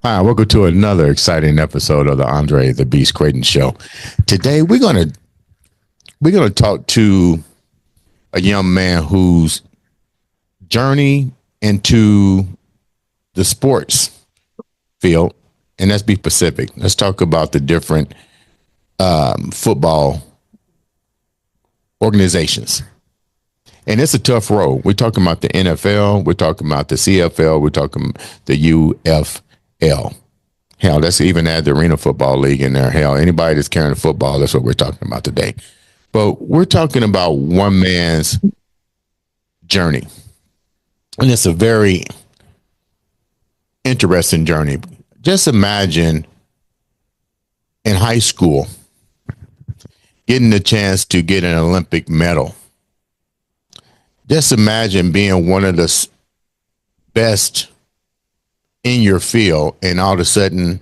Hi, welcome to another exciting episode of the Andre The Beast Crayton Show. Today we're gonna talk to a young man whose journey into the sports field, and let's be specific. Let's talk about the different football organizations. And it's a tough road. We're talking about the NFL, we're talking about the CFL, we're talking the UFL. Hell, let's even add the Arena Football League in there. Hell, anybody that's carrying a football, that's what we're talking about today. But we're talking about one man's journey. And it's a very interesting journey. Just imagine in high school getting the chance to get an Olympic medal. Just imagine being one of the best in your field, and all of a sudden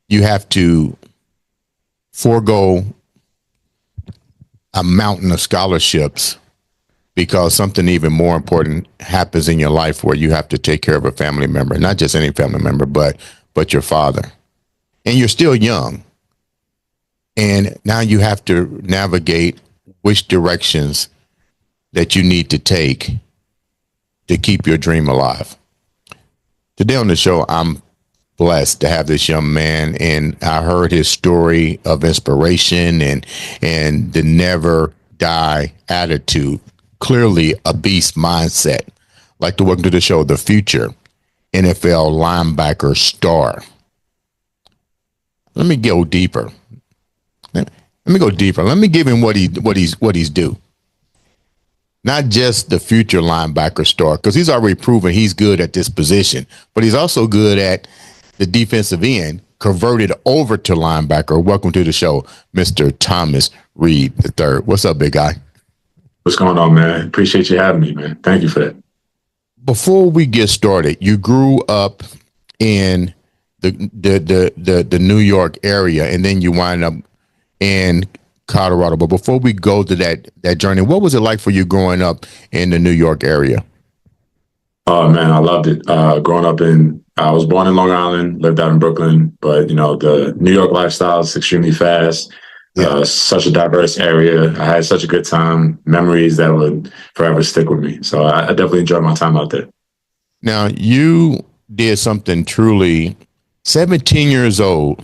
you have to forego a mountain of scholarships because something even more important happens in your life where you have to take care of a family member, not just any family member, but your father. And you're still young. And now you have to navigate which directions that you need to take to keep your dream alive. Today on the show, I'm blessed to have this young man, and I heard his story of inspiration and the never die attitude. Clearly a beast mindset. I'd like to welcome to the show the future NFL linebacker star. Let me go deeper. Let me give him what he's due. Not just the future linebacker star, because he's already proven he's good at this position, but he's also good at the defensive end, converted over to linebacker. Welcome to the show, Mr. Thomas Reed III. What's up, big guy? What's going on, man? Appreciate you having me, man. Thank you for that. Before we get started, you grew up in the New York area, and then you wind up in Colorado. But before we go to that journey, what was it like for you growing up in the New York area? Oh man, I loved it. I was born in Long Island, lived out in Brooklyn, but the New York lifestyle is extremely fast. Yeah. Such a diverse area. I had such a good time, memories that would forever stick with me. So I definitely enjoyed my time out there. Now you did something truly 17 years old,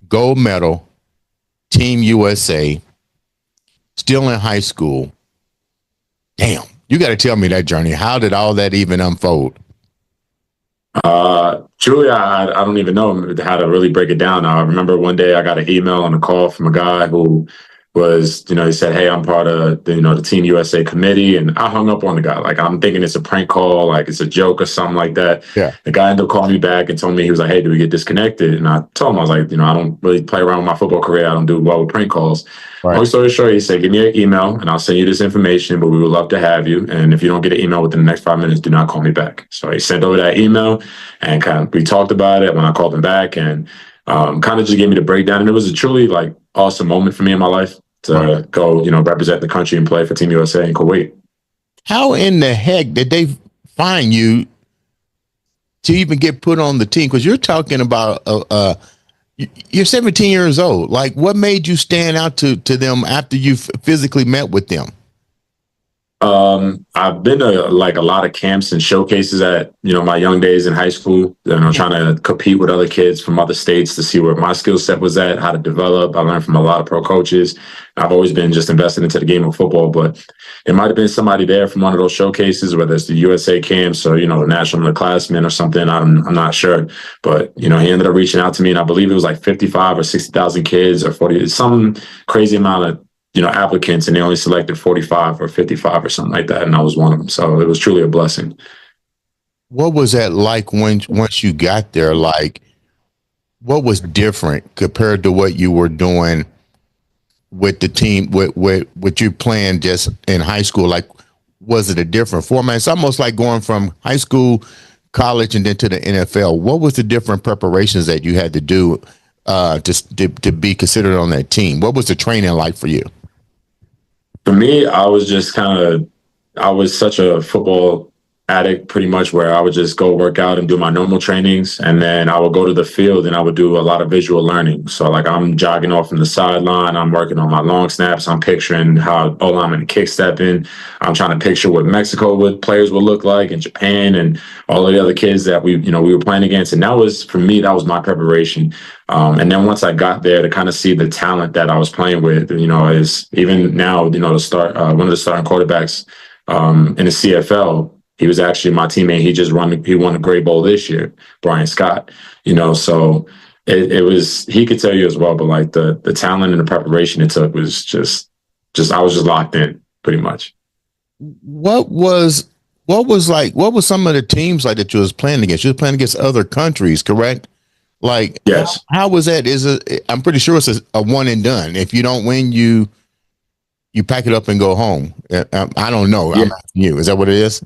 gold medal, Team USA, still in high school. Damn, you got to tell me that journey. How did all that even unfold? Truly, I don't even know how to really break it down. I remember one day I got an email and a call from a guy who was, he said, "Hey, I'm part of the Team USA committee," and I hung up on the guy. Like, I'm thinking it's a prank call, like it's a joke or something like that. Yeah. The guy ended up calling me back and told me, he was like, "Hey, do we get disconnected?" And I told him, I was like, I don't really play around with my football career. I don't do well with prank calls. Right. Long story short, he said, "Give me an email and I'll send you this information, but we would love to have you. And if you don't get an email within the next 5 minutes, do not call me back." So he sent over that email, and we talked about it when I called him back, and kind of just gave me the breakdown. And it was a truly awesome moment for me in my life to go, represent the country and play for Team USA in Kuwait. How in the heck did they find you to even get put on the team? Because you're talking about you're 17 years old. Like, what made you stand out to them after you physically met with them? I've been to a lot of camps and showcases at, my young days in high school, trying to compete with other kids from other states to see where my skill set was at, how to develop. I learned from a lot of pro coaches. I've always been just invested into the game of football, but it might've been somebody there from one of those showcases, whether it's the USA camps or, the national underclassmen or something. I'm not sure, but, he ended up reaching out to me, and I believe it was 55 or 60,000 kids or 40, some crazy amount of applicants, and they only selected 45 or 55 or something like that. And I was one of them. So it was truly a blessing. What was that like once you got there? Like, what was different compared to what you were doing with the team, with you playing just in high school? Like, was it a different format? It's almost like going from high school, college, and then to the NFL. What was the different preparations that you had to do to be considered on that team? What was the training like for you? For me, I was such a football addict pretty much where I would just go work out and do my normal trainings. And then I would go to the field and I would do a lot of visual learning. So like I'm jogging off from the sideline, I'm working on my long snaps, I'm picturing how I'm in kick stepping. I'm trying to picture what Mexico would players would look like and Japan and all of the other kids that we were playing against. And that was for me, that was my preparation. And then once I got there to kind of see the talent that I was playing with, is even now, to start one of the starting quarterbacks in the CFL. He was actually my teammate. He won a Gray Bowl this year, Brian Scott. So it was, he could tell you as well, but like the talent and the preparation it took was just I was just locked in pretty much. What was what was some of the teams like that you was playing against? You was playing against other countries, correct? Like, Yes. how was that? I'm pretty sure it's a one and done. If you don't win, you pack it up and go home. I don't know. Yeah. I'm asking you. Is that what it is?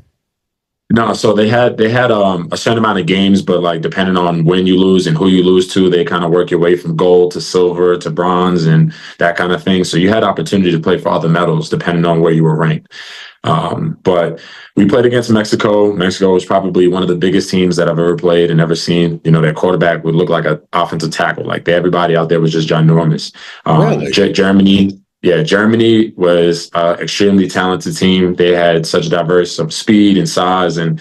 No, so they had a certain amount of games, but like depending on when you lose and who you lose to, they kind of work your way from gold to silver to bronze and that kind of thing. So you had opportunity to play for other medals depending on where you were ranked. But we played against Mexico. Mexico was probably one of the biggest teams that I've ever played and ever seen. Their quarterback would look like an offensive tackle. Like everybody out there was just ginormous. Really? Germany. Yeah, Germany was an extremely talented team. They had such diverse of speed and size, and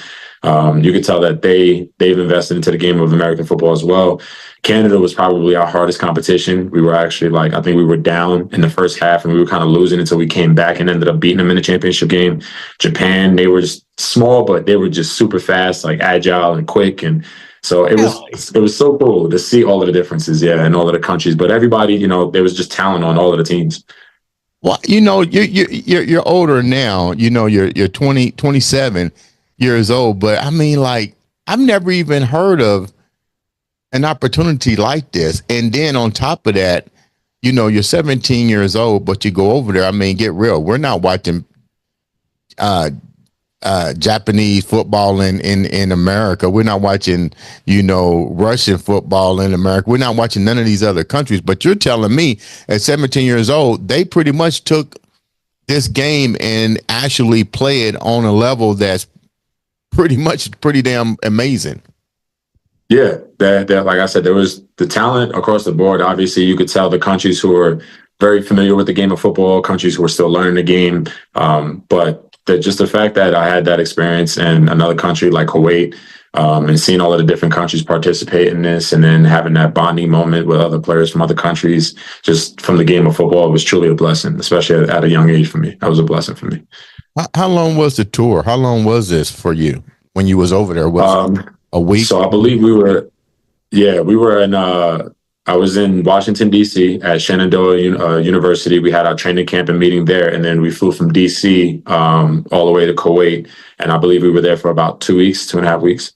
you could tell that they've invested into the game of American football as well. Canada was probably our hardest competition. We were actually I think we were down in the first half, and we were kind of losing until we came back and ended up beating them in the championship game. Japan, they were just small, but they were just super fast, like agile and quick, and so it was so cool to see all of the differences, yeah, in all of the countries. But everybody, there was just talent on all of the teams. Well, you're older now. You're 27 years old. But I mean, like, I've never even heard of an opportunity like this. And then on top of that, you're 17 years old, but you go over there. I mean, get real. We're not watching Japanese football in America. We're not watching, Russian football in America. We're not watching none of these other countries. But you're telling me at 17 years old, they pretty much took this game and actually play it on a level that's pretty damn amazing. Yeah, that like I said, there was the talent across the board. Obviously, you could tell the countries who are very familiar with the game of football, countries who are still learning the game. But just the fact that I had that experience in another country like Kuwait, and seeing all of the different countries participate in this, and then having that bonding moment with other players from other countries, just from the game of football, was truly a blessing, especially at a young age for me. That was a blessing for me. How long was the tour? How long was this for you when you was over there? Was it a week? So I believe we were in, I was in Washington, D.C. at Shenandoah University. We had our training camp and meeting there. And then we flew from D.C. All the way to Kuwait. And I believe we were there for about 2 weeks, 2.5 weeks.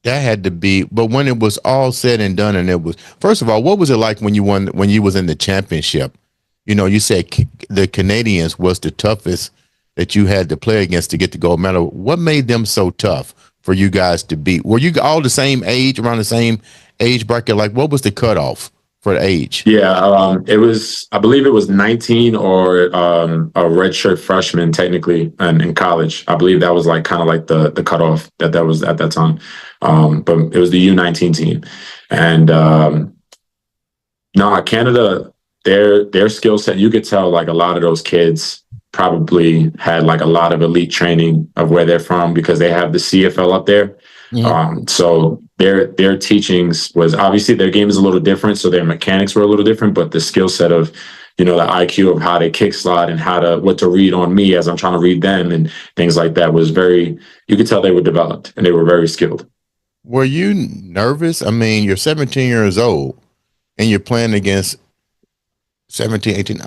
That had to be, but when it was all said and done, and it was, first of all, what was it like when you was in the championship? You said the Canadians was the toughest that you had to play against to get the gold medal. What made them so tough for you guys to beat? Were you all the same age, around the same age bracket? Like, what was the cutoff for the age? Yeah, I believe it was 19 or a redshirt freshman technically in college. I believe that was like kind of like the cutoff that was at that time. But it was the U19 team. And no, Canada, their skill set, you could tell like a lot of those kids probably had like a lot of elite training of where they're from because they have the CFL up there. Mm-hmm. So their teachings was obviously their game is a little different. So their mechanics were a little different, but the skill set of, the IQ of how they kick slide and what to read on me as I'm trying to read them and things like that was you could tell they were developed and they were very skilled. Were you nervous? I mean, you're 17 years old and you're playing against 17, 18,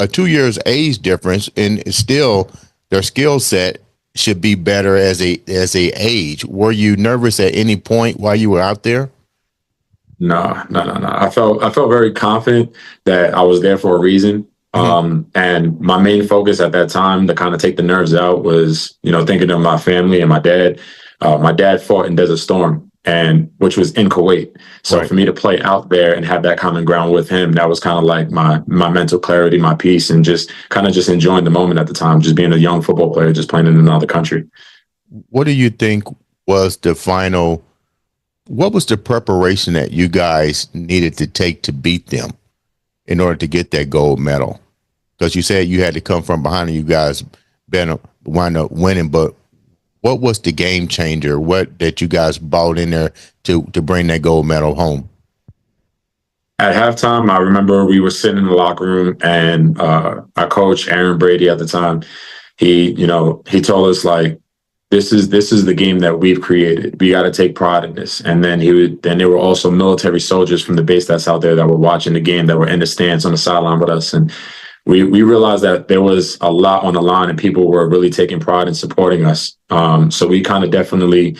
a 2 years age difference, and still their skill set should be better as a age. Were you nervous at any point while you were out there? No. I felt very confident that I was there for a reason. Mhm. And my main focus at that time to kind of take the nerves out was, thinking of my family and my dad. My dad fought in Desert Storm, and which was in Kuwait. So Right. for me to play out there and have that common ground with him, that was kind of like my mental clarity, my peace, and just enjoying the moment at the time, just being a young football player, just playing in another country. What do you think was the final? What was the preparation that you guys needed to take to beat them in order to get that gold medal? Because you said you had to come from behind and you guys been wind up winning, but what was the game changer? What that you guys bought in there to bring that gold medal home? At halftime, I remember we were sitting in the locker room, and our coach, Aaron Brady, at the time, he told us like, this is the game that we've created. We got to take pride in this. And then there were also military soldiers from the base that's out there that were watching the game, that were in the stands on the sideline with us, and we realized that there was a lot on the line, and people were really taking pride in supporting us. So we kind of definitely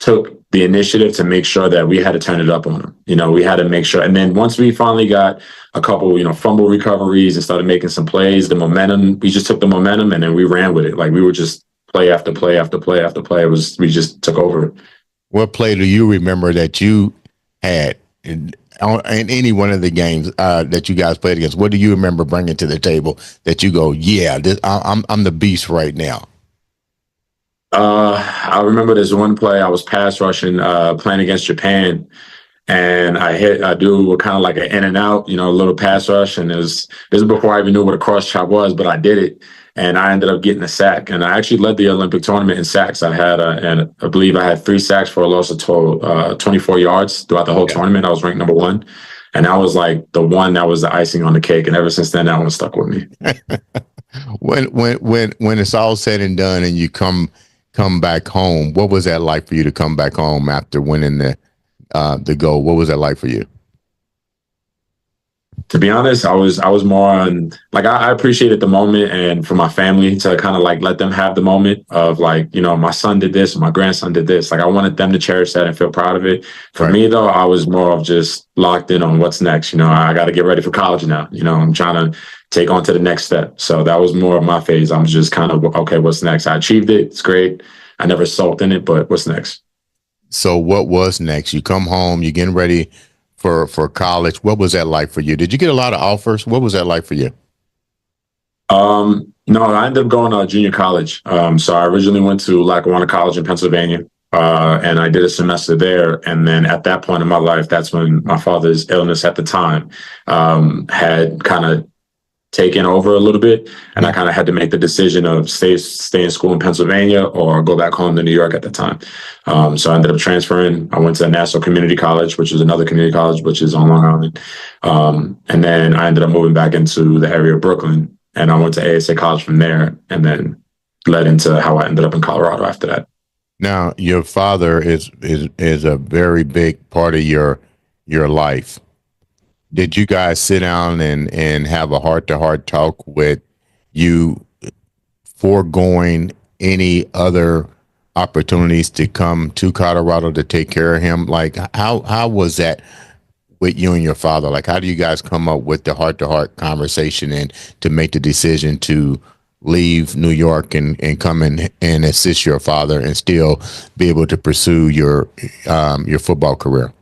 took the initiative to make sure that we had to turn it up on them. We had to make sure. And then once we finally got a couple, fumble recoveries and started making some plays, the momentum, we just took the momentum and then we ran with it. Like we were just play after play after play after play. We just took over. What play do you remember that you had in any one of the games that you guys played against? What do you remember bringing to the table that you go, yeah, I'm the beast right now? I remember this one play. I was pass rushing, playing against Japan, and I do kind of like an in and out, a little pass rush, and this is before I even knew what a cross chop was, but I did it, and I ended up getting a sack, and I actually led the Olympic tournament in sacks. And I believe I had 3 sacks for a loss of total 24 yards throughout the whole Yeah. tournament. I was ranked number one, and that was like the one that was the icing on the cake, and ever since then, that one stuck with me. When it's all said and done and you come back home, what was that like for you to come back home after winning the goal? What was that like for you? To be honest, I was more on like I appreciated the moment, and for my family to kind of like let them have the moment of like, my son did this, my grandson did this. Like I wanted them to cherish that and feel proud of it. For Right. me though, I was more of just locked in on what's next. I got to get ready for college now. I'm trying to take on to the next step. So that was more of my phase. I'm just kind of okay, what's next? I achieved it. It's great. I never sulked in it, but what's next? So what was next? You come home, you're getting ready for college. What was that like for you? Did you get a lot of offers? What was that like for you? No, I ended up going to junior college. So I originally went to Lackawanna College in Pennsylvania, and I did a semester there. And then at that point in my life, that's when my father's illness at the time had kind of taken over a little bit, and I Mhm. kind of had to make the decision of stay in school in Pennsylvania or go back home to New York at the time. So I ended up transferring. I went to Nassau Community College, which is another community college, which is on Long Island, and then I ended up moving back into the area of Brooklyn, and I went to ASA College from there, and then led into how I ended up in Colorado after that. Now, your father is a very big part of your life. Did you guys sit down and have a heart to heart talk with you foregoing any other opportunities to come to Colorado to take care of him? Like how was that with you and your father? Like how do you guys come up with the heart to heart conversation and to make the decision to leave New York and come in and assist your father and still be able to pursue your football career?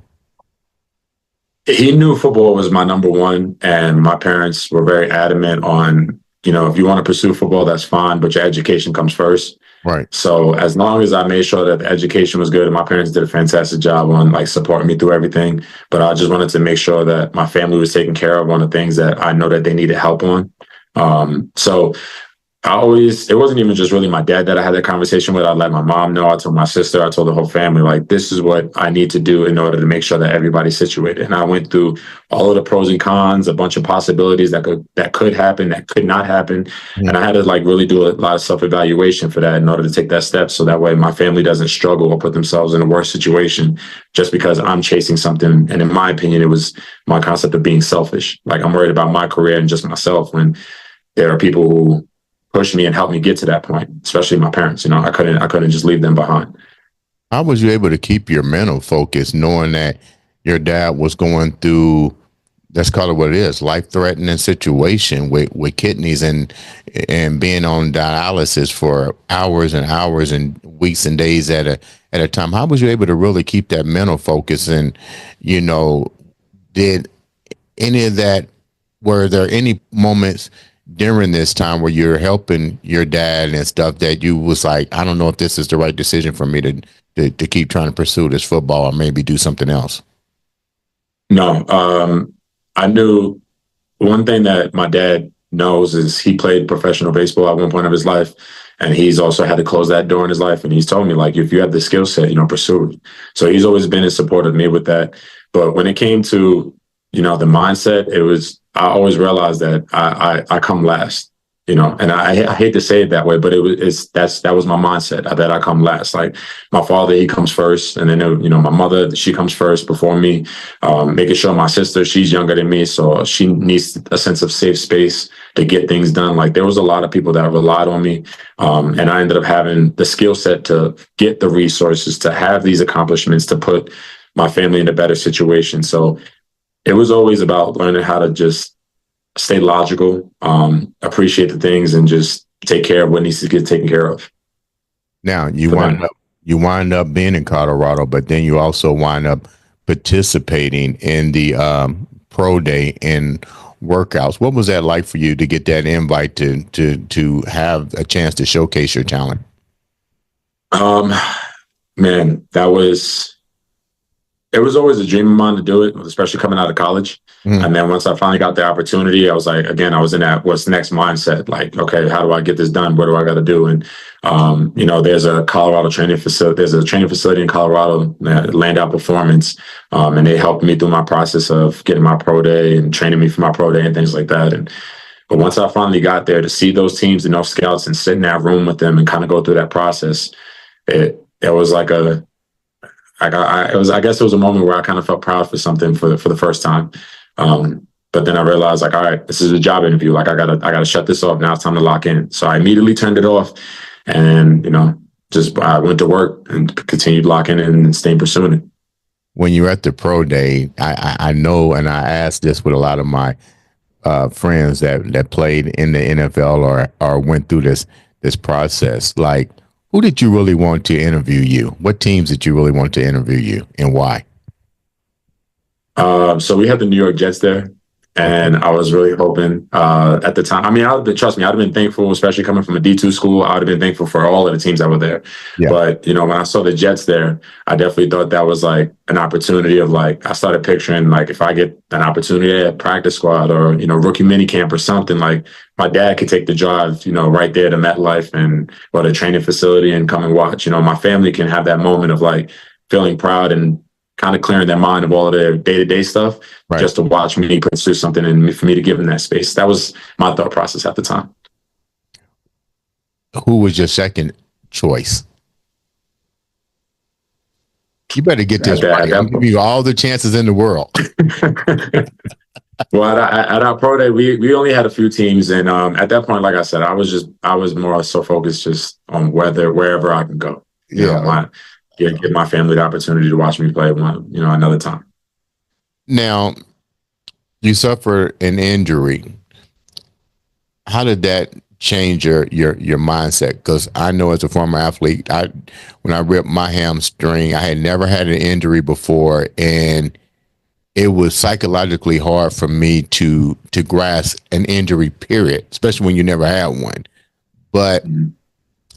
He knew football was my number one, and my parents were very adamant on, if you want to pursue football, that's fine, but your education comes first. Right. So as long as I made sure that the education was good, and my parents did a fantastic job on like supporting me through everything, but I just wanted to make sure that my family was taken care of on the things that I know that they needed help on. So it wasn't even just really my dad that I had that conversation with. I let my mom know. I told my sister, I told the whole family, like, this is what I need to do in order to make sure that everybody's situated. And I went through all of the pros and cons, a bunch of possibilities that could happen, that could not happen. And I had to like really do a lot of self-evaluation for that in order to take that step. So that way my family doesn't struggle or put themselves in a worse situation just because I'm chasing something. And in my opinion, it was my concept of being selfish. Like I'm worried about my career and just myself, when there are people who pushed me and helped me get to that point, especially my parents. I couldn't just leave them behind. How was you able to keep your mental focus knowing that your dad was going through let's call it what it is, life-threatening situation with kidneys and being on dialysis for hours and hours and weeks and days at a time. How was you able to really keep that mental focus? And, you know, did any of that, were there any moments during this time where you're helping your dad and stuff that you was like, I don't know if this is the right decision for me to keep trying to pursue this football or maybe do something else? No, I knew one thing that my dad knows is he played professional baseball at one point of his life, and he's also had to close that door in his life. And he's told me, like, if you have the skill set, pursue it. So he's always been in support of me with that. But when it came to, the mindset, I always realized that I come last. And I hate to say it that way, but that was my mindset. That I come last. Like my father, he comes first, and then my mother, she comes first before me. Making sure my sister, she's younger than me, so she needs a sense of safe space to get things done. Like there was a lot of people that relied on me, and I ended up having the skill set to get the resources to have these accomplishments to put my family in a better situation. So it was always about learning how to just stay logical, appreciate the things, and just take care of what needs to get taken care of. Now you wind up being in Colorado, but then you also wind up participating in the pro day and workouts. What was that like for you to get that invite to have a chance to showcase your talent? Man, it was always a dream of mine to do it, especially coming out of college. And then once I finally got the opportunity, I was like, again, I was in that what's next mindset. Like, okay, how do I get this done? What do I got to do? And, there's a Colorado training facility. There's a training facility in Colorado, Land Out Performance. And they helped me through my process of getting my pro day and training me for my pro day and things like that. But once I finally got there to see those teams and those scouts and sit in that room with them and kind of go through that process, it was like I guess it was a moment where I kind of felt proud for something for the first time. But then I realized, like, all right, this is a job interview. Like, I gotta shut this off. Now it's time to lock in. So I immediately turned it off, and I went to work and continued locking in and staying pursuing it. When you're at the pro day, I know, and I asked this with a lot of my friends that played in the NFL or went through this process, like, who did you really want to interview you? What teams did you really want to interview you, and why? So we had the New York Jets there, and I was really hoping at the time. I mean, trust me, I'd have been thankful, especially coming from a D2 school. I would have been thankful for all of the teams that were there. Yeah. But when I saw the Jets there, I definitely thought that was like an opportunity of like I started picturing like if I get an opportunity at practice squad or rookie mini camp or something, like my dad could take the drive, right there to MetLife and or the training facility and come and watch. My family can have that moment of like feeling proud and kind of clearing their mind of all of their day-to-day stuff, right, just to watch me pursue something and for me to give them that space. That was my thought process at the time. Who was your second choice? You better get this right. I'm giving you all the chances in the world. Well, at our pro day, we only had a few teams, and at that point, like I said, I was more so focused just on wherever I can go. Give my family the opportunity to watch me play another time. Now, you suffered an injury. How did that change your mindset? Because I know as a former athlete, when I ripped my hamstring, I had never had an injury before, and it was psychologically hard for me to grasp an injury, period, especially when you never had one. But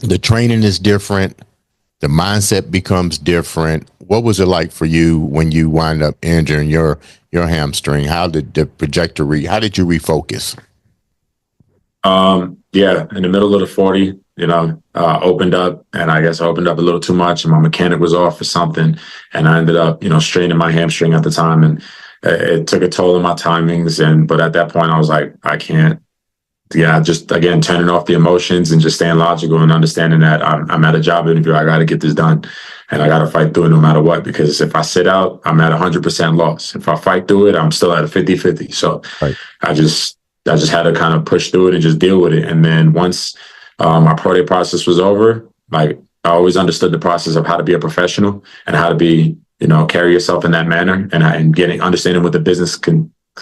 the training is different. The mindset becomes different. What was it like for you when you wind up injuring your hamstring? How did you refocus? In the middle of the 40, opened up, and I guess I opened up a little too much, and my mechanic was off or something, and I ended up, straining my hamstring at the time, and it took a toll on my timings. But at that point, I was like, I can't. Yeah, just again turning off the emotions and just staying logical and understanding that I'm at a job interview. I got to get this done, and I got to fight through it no matter what. Because if I sit out, I'm at 100% loss. If I fight through it, I'm still at a 50-50. So right. I just had to kind of push through it and just deal with it. And then once my pro day process was over, like I always understood the process of how to be a professional and how to be, carry yourself in that manner and understanding what the business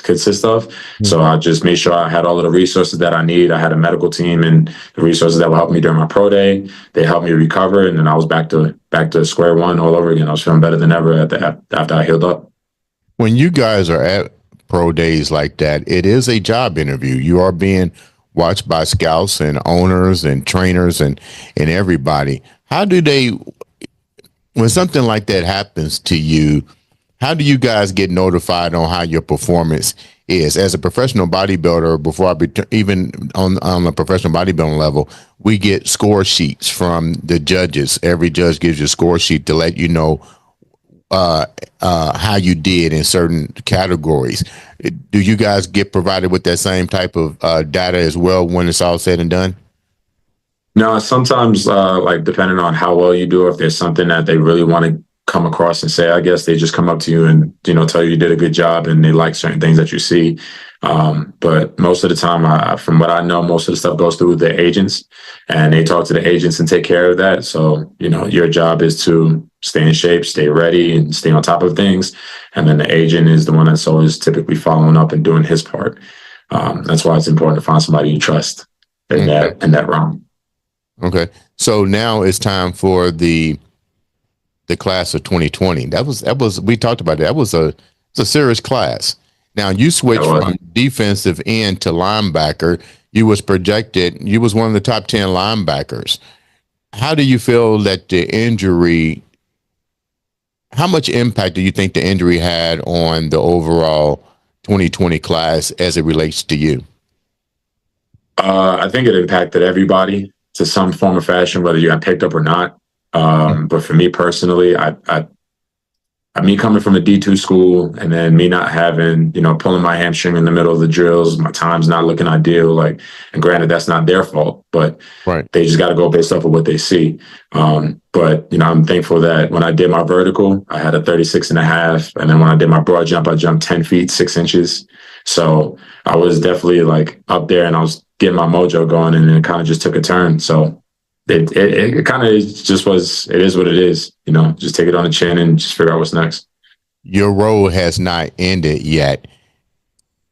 consist of. So I just made sure I had all of the resources that I need. I had a medical team and the resources that would help me during my pro day. They helped me recover, and then I was back to square one all over again. I was feeling better than ever after I healed up. When you guys are at pro days like that, it is a job interview. You are being watched by scouts and owners and trainers and everybody. How do they, when something like that happens to you, how do you guys get notified on how your performance is? As a professional bodybuilder, before I be even on a professional bodybuilding level, we get score sheets from the judges. Every judge gives you a score sheet to let you know how you did in certain categories. Do you guys get provided with that same type of data as well when it's all said and done? No, sometimes like depending on how well you do, if there's something that they really want to come across and say, I guess they just come up to you and, tell you did a good job and they like certain things that you see. But most of the time, from what I know, most of the stuff goes through the agents, and they talk to the agents and take care of that. So, your job is to stay in shape, stay ready, and stay on top of things. And then the agent is the one that's always typically following up and doing his part. That's why it's important to find somebody you trust in that realm. Okay. So now it's time for the class of 2020. That was we talked about that. That was a serious class. Now you switched from defensive end to linebacker. You was one of the top 10 linebackers. How do you feel that the injury, how much impact do you think the injury had on the overall 2020 class as it relates to you? I think it impacted everybody to some form or fashion, whether you got picked up or not. But for me personally, me coming from a D2 school and then me not having, pulling my hamstring in the middle of the drills, my time's not looking ideal. And granted, that's not their fault, but they just got to go based off of what they see. But, I'm thankful that when I did my vertical, I had a 36.5. And then when I did my broad jump, I jumped 10 feet, 6 inches. So I was definitely up there and I was getting my mojo going, and it kind of just took a turn. So it kind of just was, it is what it is, just take it on the chin and just figure out what's next. Your road has not ended yet.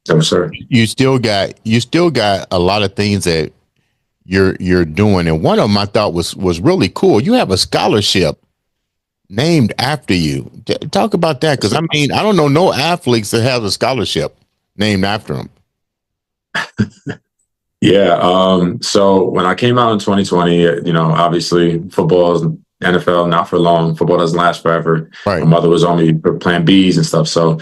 No, sir. You still got a lot of things that you're doing. And one of them I thought was really cool. You have a scholarship named after you. Talk about that. Cause I don't know no athletes that have a scholarship named after them. Yeah. So when I came out in 2020, obviously football is NFL, not for long. Football doesn't last forever. Right. My mother was on me for plan Bs and stuff. So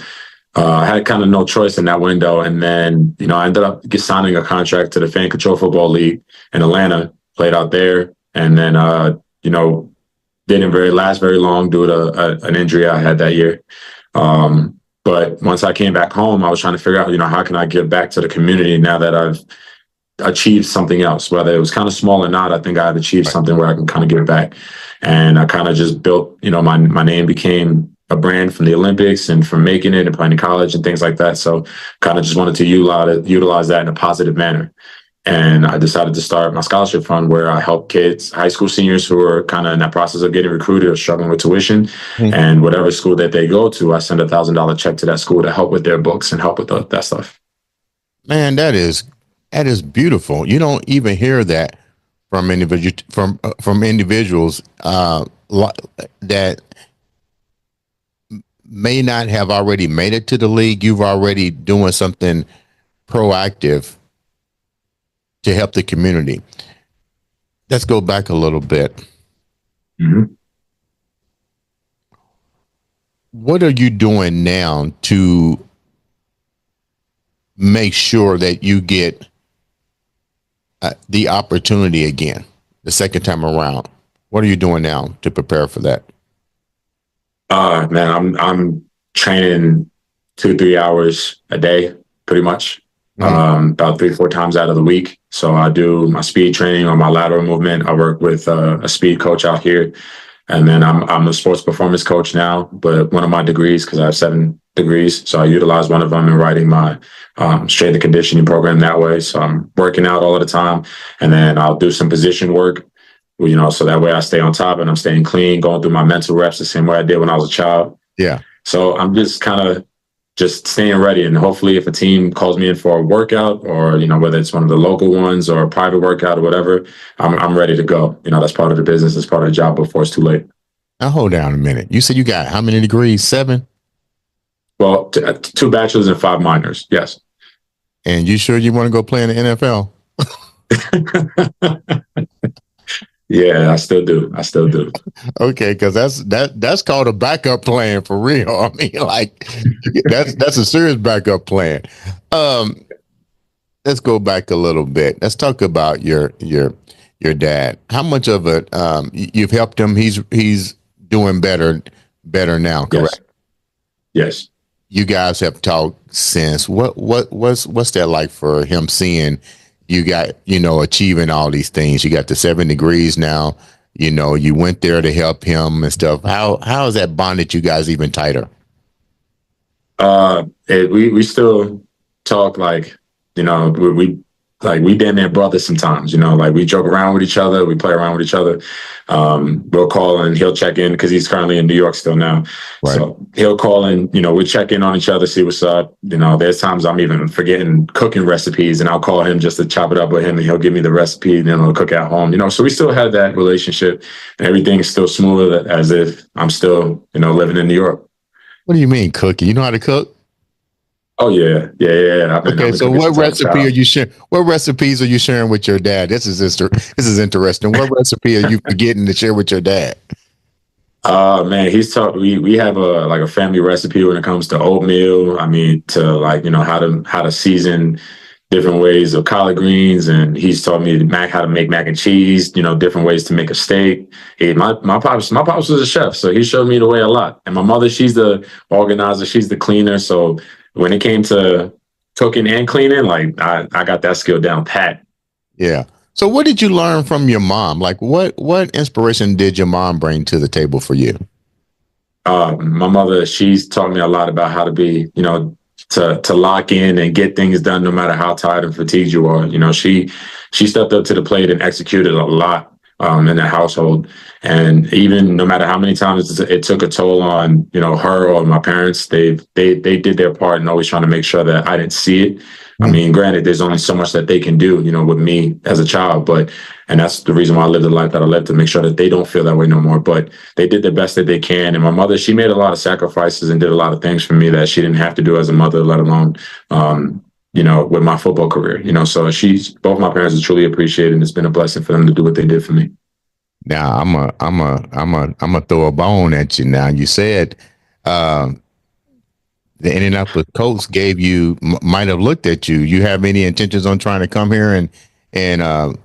I had kind of no choice in that window. And then, I ended up signing a contract to the Fan Control Football League in Atlanta, played out there. And then, didn't last very long due to an injury I had that year. But once I came back home, I was trying to figure out, how can I give back to the community now that I've achieved something else, whether it was kind of small or not. I think I had achieved something where I can kind of give back. And I kind of just built, my name became a brand from the Olympics and from making it and playing in college and things like that. So kind of just wanted to utilize that in a positive manner. And I decided to start my scholarship fund where I help kids, high school seniors who are kind of in that process of getting recruited or struggling with tuition. Mm-hmm. And whatever school that they go to, I send $1,000 check to that school to help with their books and help with that stuff. Man, that is beautiful. You don't even hear that from individuals that may not have already made it to the league. You've already doing something proactive to help the community. Let's go back a little bit. Mm-hmm. What are you doing now to make sure that you get the opportunity again, the second time around? What are you doing now to prepare for that? Man, I'm training 2-3 hours a day, pretty much. About 3-4 times out of the week. So I do my speed training on my lateral movement. I work with a speed coach out here. And then I'm a sports performance coach now, but one of my degrees, because I have 7 degrees. So I utilize one of them in writing my strength and conditioning program that way. So I'm working out all of the time. And then I'll do some position work, so that way I stay on top and I'm staying clean, going through my mental reps the same way I did when I was a child. Yeah. So I'm just kind of just staying ready. And hopefully if a team calls me in for a workout or, whether it's one of the local ones or a private workout or whatever, I'm ready to go. That's part of the business. It's part of the job before it's too late. Now hold down a minute. You said you got how many degrees? 7? Well, 2 bachelors and 5 minors. Yes. And you sure you want to go play in the NFL? Yeah, I still do. Okay, because that's called a backup plan for real. I mean, like that's a serious backup plan. Let's go back a little bit. Let's talk about your dad. How much of it you've helped him? He's doing better now, correct? Yes. You guys have talked since. What's that like for him seeing you got, achieving all these things? You got the 7 degrees now, you went there to help him and stuff. How has that bonded you guys even tighter? We still talk like, we damn near brothers sometimes, like we joke around with each other. We play around with each other. We'll call and he'll check in because he's currently in New York still now. Right. So he'll call and, we check in on each other, see what's up. There's times I'm even forgetting cooking recipes and I'll call him just to chop it up with him and he'll give me the recipe and then I'll cook at home, so we still have that relationship and everything is still smooth as if I'm still, living in New York. What do you mean cooking? You know how to cook? Oh yeah. Okay, so what recipe are you sharing? What recipes are you sharing with your dad? This is interesting. What recipe are you forgetting to share with your dad? Man, he's taught. We have a family recipe when it comes to oatmeal. I mean, to how to season different ways of collard greens, and he's taught me how to make mac and cheese. Different ways to make a steak. My pops was a chef, so he showed me the way a lot. And my mother, she's the organizer, she's the cleaner. So when it came to cooking and cleaning, I got that skill down pat. Yeah. So what did you learn from your mom? Like what inspiration did your mom bring to the table for you? My mother, she's taught me a lot about how to be, to lock in and get things done no matter how tired and fatigued you are. She stepped up to the plate and executed a lot in the household. And even no matter how many times it took a toll on, her or my parents, they did their part and always trying to make sure that I didn't see it. I mean, granted, there's only so much that they can do, with me as a child, and that's the reason why I lived the life that I lived, to make sure that they don't feel that way no more. But they did the best that they can. And my mother, she made a lot of sacrifices and did a lot of things for me that she didn't have to do as a mother, let alone, with my football career, so both my parents are truly appreciated. And it's been a blessing for them to do what they did for me. Now I'm a throw a bone at you. Now you said, the Indianapolis Colts might have looked at you. You have any intentions on trying to come here and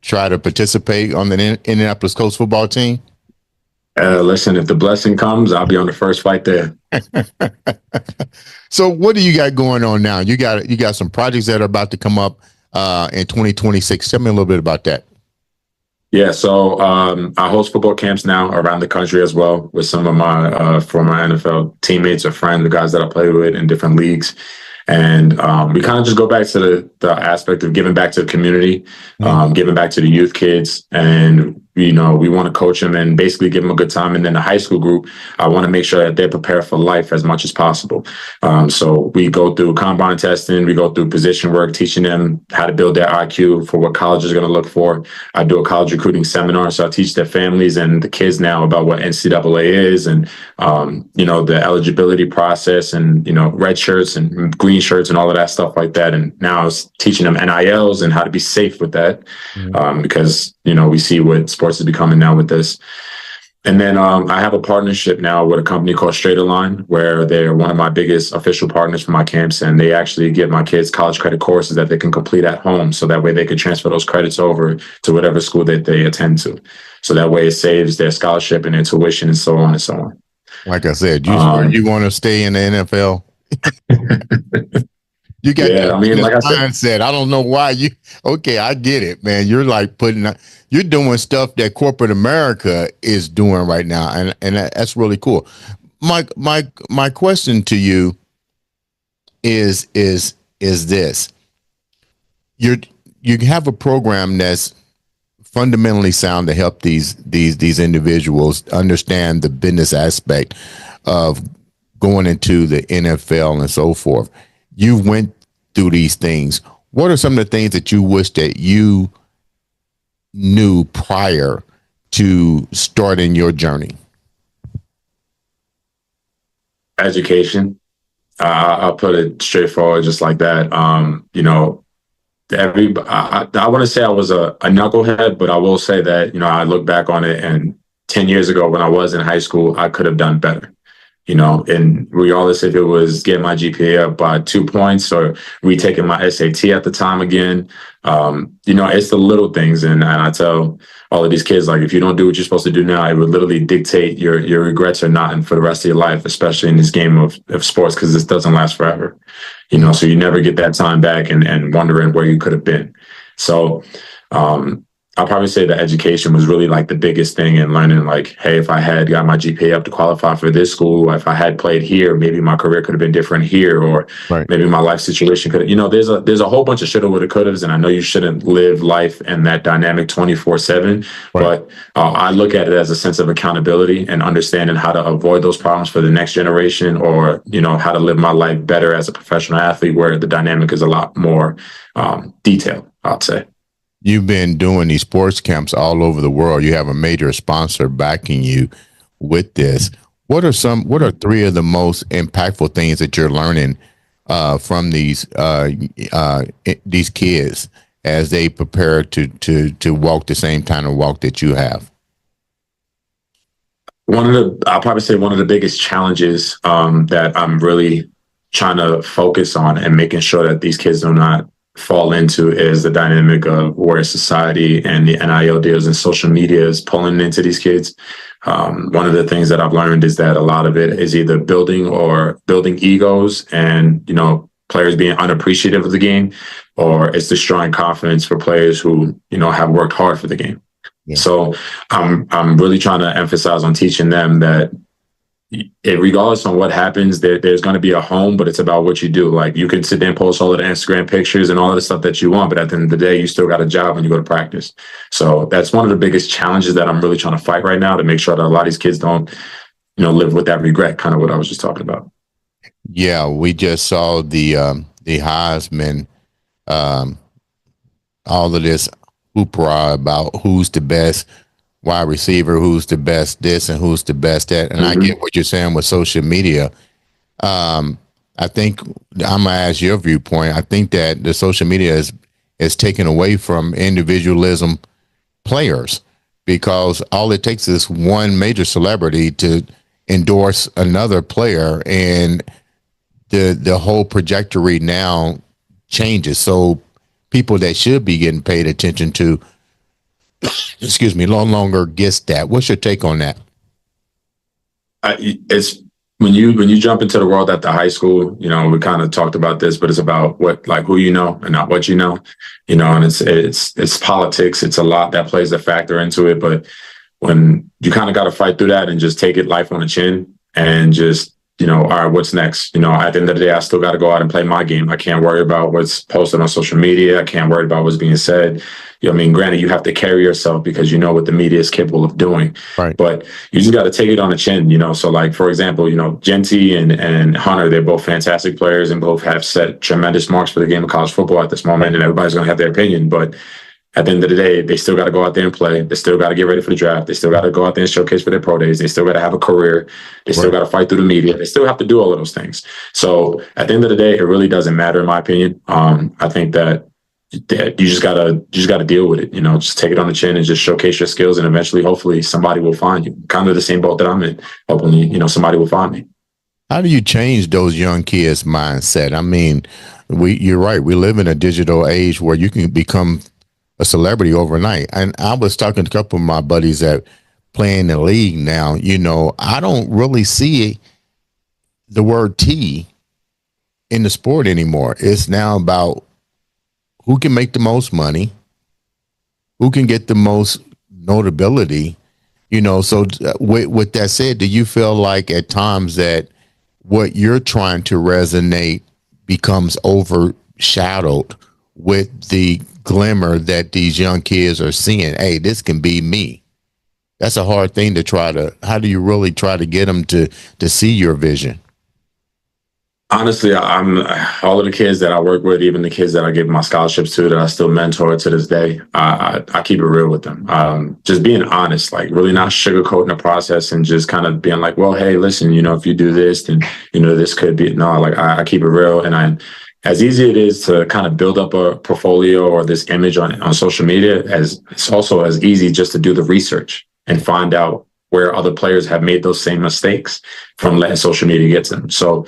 try to participate on the Indianapolis Colts football team? Listen, if the blessing comes, I'll be on the first flight there. So what do you got going on now? You got some projects that are about to come up in 2026. Tell me a little bit about that. Yeah, so I host football camps now around the country as well with some of my former NFL teammates or friends, the guys that I play with in different leagues. And we kind of just go back to the aspect of giving back to the community, giving back to the youth kids. And, we want to coach them and basically give them a good time. And then the high school group, I want to make sure that they're prepared for life as much as possible. So we go through combine testing, we go through position work, teaching them how to build their IQ for what college is going to look for. I do a college recruiting seminar, so I teach their families and the kids now about what NCAA is and, the eligibility process and, red shirts and green shirts and all of that stuff like that. And now I was teaching them NILs and how to be safe with that because, we see what sports is becoming now with this. And then I have a partnership now with a company called Straight Align, where they're one of my biggest official partners for my camps. And they actually give my kids college credit courses that they can complete at home. So that way they can transfer those credits over to whatever school that they attend to. So that way it saves their scholarship and their tuition and so on and so on. Like I said, you want to stay in the NFL? You got mindset. I don't know why okay, I get it, man. You're like you're doing stuff that corporate America is doing right now. And that's really cool. My question to you is this. You have a program that's fundamentally sound to help these individuals understand the business aspect of going into the NFL and so forth. You went through these things. What are some of the things that you wish that you knew prior to starting your journey? Education. I'll put it straightforward, just like that. I want to say I was a knucklehead, but I will say that, I look back on it, and 10 years ago when I was in high school, I could have done better. And regardless if it was getting my GPA up by 2 points or retaking my SAT at the time again, it's the little things. And I tell all of these kids, like, if you don't do what you're supposed to do now, it would literally dictate your regrets or not, and for the rest of your life, especially in this game of sports, because this doesn't last forever. So you never get that time back and wondering where you could have been. So, I'll probably say that education was really like the biggest thing in learning, like, hey, if I had got my GPA up to qualify for this school, if I had played here, maybe my career could have been different here, or maybe my life situation could have, there's a whole bunch of shoulda, woulda, couldas, and I know you shouldn't live life in that dynamic 24/7, but I look at it as a sense of accountability and understanding how to avoid those problems for the next generation, or, how to live my life better as a professional athlete, where the dynamic is a lot more detailed, I'd say. You've been doing these sports camps all over the world. You have a major sponsor backing you with this. What are three of the most impactful things that you're learning from these kids as they prepare to walk the same kind of walk that you have? I'll probably say one of the biggest challenges that I'm really trying to focus on and making sure that these kids do not fall into is the dynamic of where society and the NIL deals and social media is pulling into these kids. One of the things that I've learned is that a lot of it is either building egos and, players being unappreciative of the game, or it's destroying confidence for players who, have worked hard for the game. Yeah. So I'm really trying to emphasize on teaching them that regardless on what happens, there's going to be a home, but it's about what you do. Like, you can sit there and post all of the Instagram pictures and all of the stuff that you want, but at the end of the day, you still got a job when you go to practice. So that's one of the biggest challenges that I'm really trying to fight right now, to make sure that a lot of these kids don't, live with that regret, kind of what I was just talking about. Yeah, we just saw the Heisman, all of this hoopla about who's the best wide receiver, who's the best this and who's the best that. And I get what you're saying with social media. I think I'm gonna ask your viewpoint. I think that the social media is taken away from individualism players, because all it takes is one major celebrity to endorse another player, and the whole trajectory now changes. So people that should be getting paid attention to, excuse me, no longer gets that. What's your take on that? It's when you jump into the world at the high school, we kind of talked about this, but it's about who you know and not what you know, and it's politics. It's a lot that plays a factor into it. But when you kind of got to fight through that and just take it life on the chin and just, all right, what's next? At the end of the day, I still got to go out and play my game. I can't worry about what's posted on social media. I can't worry about what's being said. Granted, you have to carry yourself because you know what the media is capable of doing. Right. But you just got to take it on the chin, So, like, for example, Genty and Hunter, they're both fantastic players and both have set tremendous marks for the game of college football at this moment. And everybody's going to have their opinion. But at the end of the day, they still got to go out there and play. They still got to get ready for the draft. They still got to go out there and showcase for their pro days. They still got to have a career. They still got to fight through the media. They still have to do all of those things. So at the end of the day, it really doesn't matter, in my opinion. I think that you just gotta deal with it. Just take it on the chin and just showcase your skills, and eventually, hopefully, somebody will find you. Kind of the same boat that I'm in. Hopefully, somebody will find me. How do you change those young kids' mindset? I mean, you're right. We live in a digital age where you can become a celebrity overnight. And I was talking to a couple of my buddies that play in the league now. I don't really see the word T in the sport anymore. It's now about who can make the most money, who can get the most notability. So with that said, do you feel like at times that what you're trying to resonate becomes overshadowed with the glimmer that these young kids are seeing? Hey, this can be me. That's a hard thing to how do you really try to get them to see your vision? Honestly, I'm all of the kids that I work with, even the kids that I give my scholarships to, that I still mentor to this day. I keep it real with them. Just being honest, like really not sugarcoating the process, and just kind of being like, well, hey, listen, if you do this, then this could be no. Like I keep it real, and as easy it is to kind of build up a portfolio or this image on social media, as it's also as easy just to do the research and find out where other players have made those same mistakes from letting social media get to them. So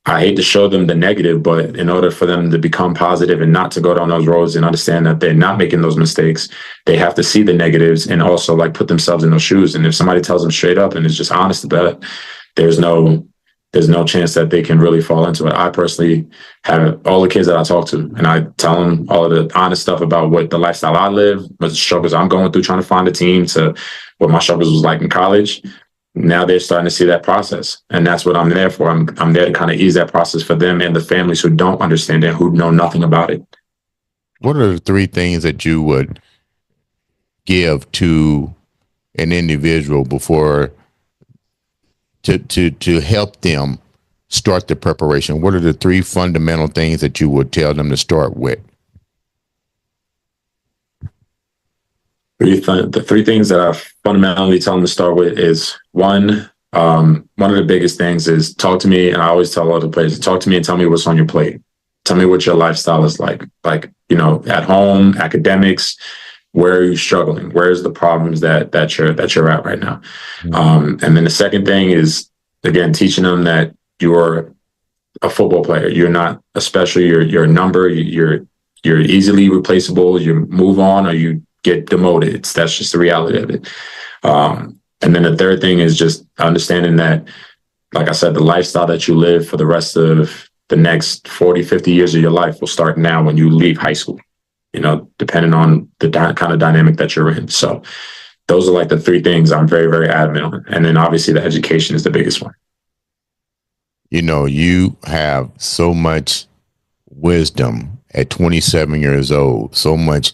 I hate to show them the negative, but in order for them to become positive and not to go down those roads and understand that they're not making those mistakes, they have to see the negatives and also like put themselves in those shoes. And if somebody tells them straight up and is just honest about it, there's no chance that they can really fall into it. I personally have all the kids that I talk to, and I tell them all of the honest stuff about what the lifestyle I live, what the struggles I'm going through trying to find a team, to what my struggles was like in college. Now they're starting to see that process, and that's what I'm there for. I'm there to kind of ease that process for them and the families who don't understand it, who know nothing about it. What are the three things that you would give to an individual before to help them start the preparation? What are the three fundamental things that you would tell them to start with? The three things that I fundamentally tell them to start with is one of the biggest things is talk to me. And I always tell all the players, talk to me and tell me what's on your plate. Tell me what your lifestyle is like, at home, academics. Where are you struggling? Where's the problems that you're at right now? And then the second thing is, again, teaching them that you're a football player. You're not a special. You're a number. You're easily replaceable. You move on or you get demoted. That's just the reality of it. And then the third thing is just understanding that, like I said, the lifestyle that you live for the rest of the next 40, 50 years of your life will start now when you leave high school, depending on the kind of dynamic that you're in. So those are like the three things I'm very, very adamant on. And then obviously the education is the biggest one. You have so much wisdom at 27 years old, so much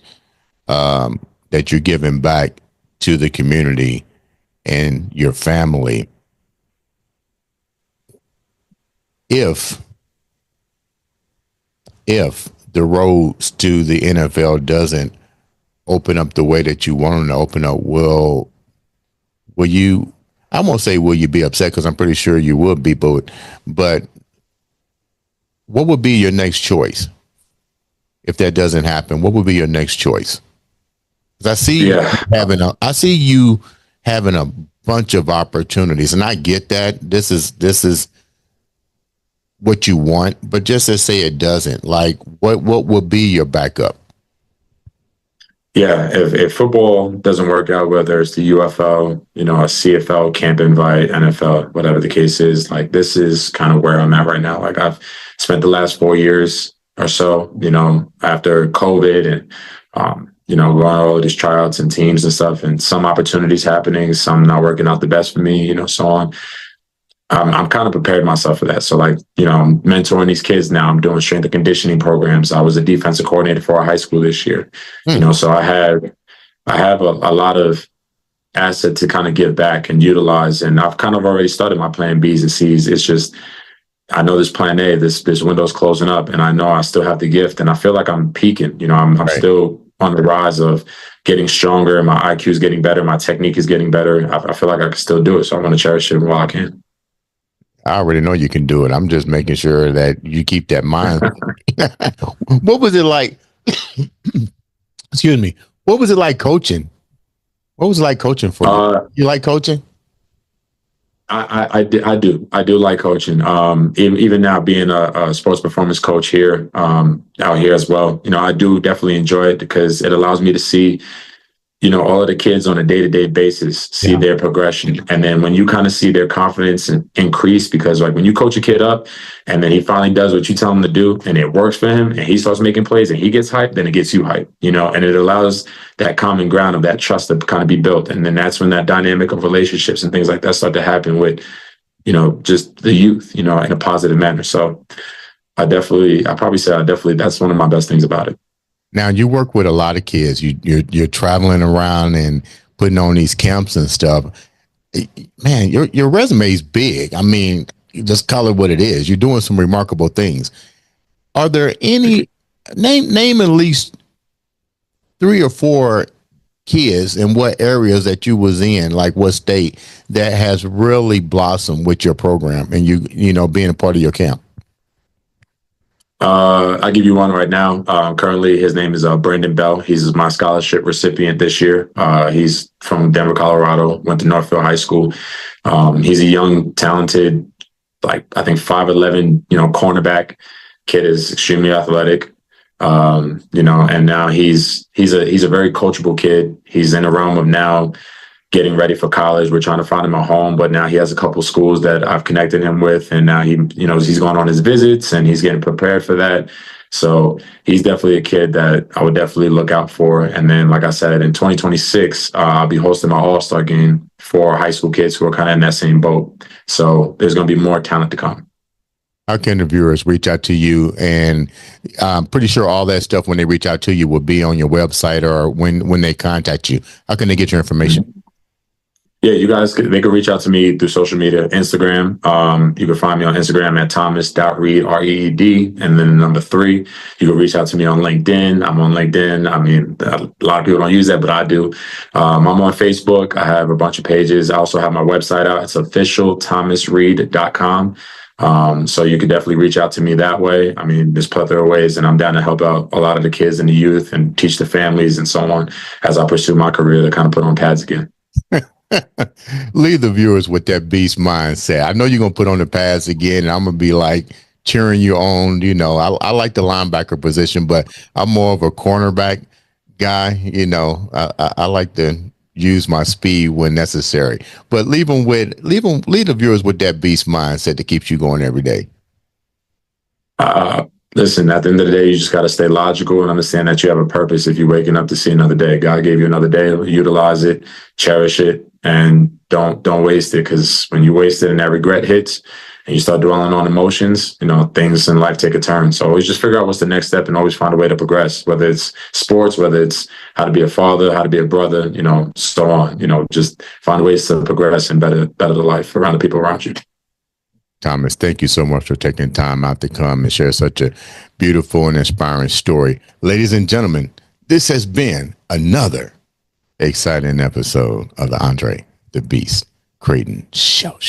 that you're giving back to the community and your family. If the roads to the NFL doesn't open up the way that you want them to open up, will you, I won't say will you be upset, because I'm pretty sure you would be, but what would be your next choice if that doesn't happen? What would be your next choice? Because I see you having a bunch of opportunities, and I get that this is what you want, but just to say it doesn't, like what would be your backup? Yeah, if football doesn't work out, whether it's the UFL, a CFL, camp invite, NFL, whatever the case is, like this is kind of where I'm at right now. Like I've spent the last 4 years or so, after COVID and, going all of these tryouts and teams and stuff, and some opportunities happening, some not working out the best for me, so on. I'm kind of prepared myself for that. So I'm mentoring these kids now. I'm doing strength and conditioning programs. I was a defensive coordinator for our high school this year. So I have a lot of asset to kind of give back and utilize. And I've kind of already started my plan B's and C's. It's just, I know this plan A, this window's closing up, and I know I still have the gift, and I feel like I'm peaking. I'm right. Still on the rise of getting stronger. My IQ is getting better. My technique is getting better. I feel like I can still do it. So I want to cherish it while I can. I already know you can do it. I'm just making sure that you keep that mind. What was it like? Excuse me. What was it like coaching? What was it like coaching for you? You like coaching? I do like coaching. Even now being a sports performance coach here, out here as well, I do definitely enjoy it because it allows me to see, all of the kids on a day-to-day basis, see their progression. And then when you kind of see their confidence increase, because like when you coach a kid up and then he finally does what you tell him to do and it works for him and he starts making plays and he gets hyped, then it gets you hyped, and it allows that common ground of that trust to kind of be built. And then that's when that dynamic of relationships and things like that start to happen with, just the youth, in a positive manner. So that's one of my best things about it. Now you work with a lot of kids. You're traveling around and putting on these camps and stuff. Man, your resume is big. I mean, just call it what it is. You're doing some remarkable things. Are there any name at least 3 or 4 kids in what areas that you was in, like what state, that has really blossomed with your program and you know being a part of your camp? I'll give you one right now. Currently, his name is Brandon Bell. He's my scholarship recipient this year. He's from Denver, Colorado, went to Northfield High School. He's a young, talented, like I think 5'11", cornerback. Kid is extremely athletic. And now he's a very coachable kid. He's in the realm of now getting ready for college. We're trying to find him a home, but now he has a couple schools that I've connected him with, and now he's going on his visits and he's getting prepared for that. So he's definitely a kid that I would definitely look out for. And then, like I said, in 2026, I'll be hosting my All-Star game for high school kids who are kind of in that same boat. So there's going to be more talent to come. How can the viewers reach out to you? And I'm pretty sure all that stuff, when they reach out to you, will be on your website or when they contact you. How can they get your information? Yeah, they can reach out to me through social media, Instagram. You can find me on Instagram at Thomas.Reed, REED, and then the number 3. You can reach out to me on LinkedIn. I'm on LinkedIn. I mean, a lot of people don't use that, but I do. I'm on Facebook. I have a bunch of pages. I also have my website out. It's officialthomasreed.com. So you can definitely reach out to me that way. I mean, there's plethora of ways, and I'm down to help out a lot of the kids and the youth and teach the families and so on as I pursue my career to kind of put on pads again. Leave the viewers with that beast mindset. I know you're going to put on the pads again, and I'm going to be like cheering you on. I like the linebacker position, but I'm more of a cornerback guy. I like to use my speed when necessary, but leave the viewers with that beast mindset that keeps you going every day. Listen, at the end of the day, you just got to stay logical and understand that you have a purpose. If you're waking up to see another day, God gave you another day, utilize it, cherish it, and don't waste it. Because when you waste it and that regret hits and you start dwelling on emotions, things in life take a turn. So always just figure out what's the next step and always find a way to progress, whether it's sports, whether it's how to be a father, how to be a brother, so on. Just find ways to progress and better the life around the people around you. Thomas, thank you so much for taking time out to come and share such a beautiful and inspiring story. Ladies and gentlemen, this has been another exciting episode of the Andre the Beast Crayton Show.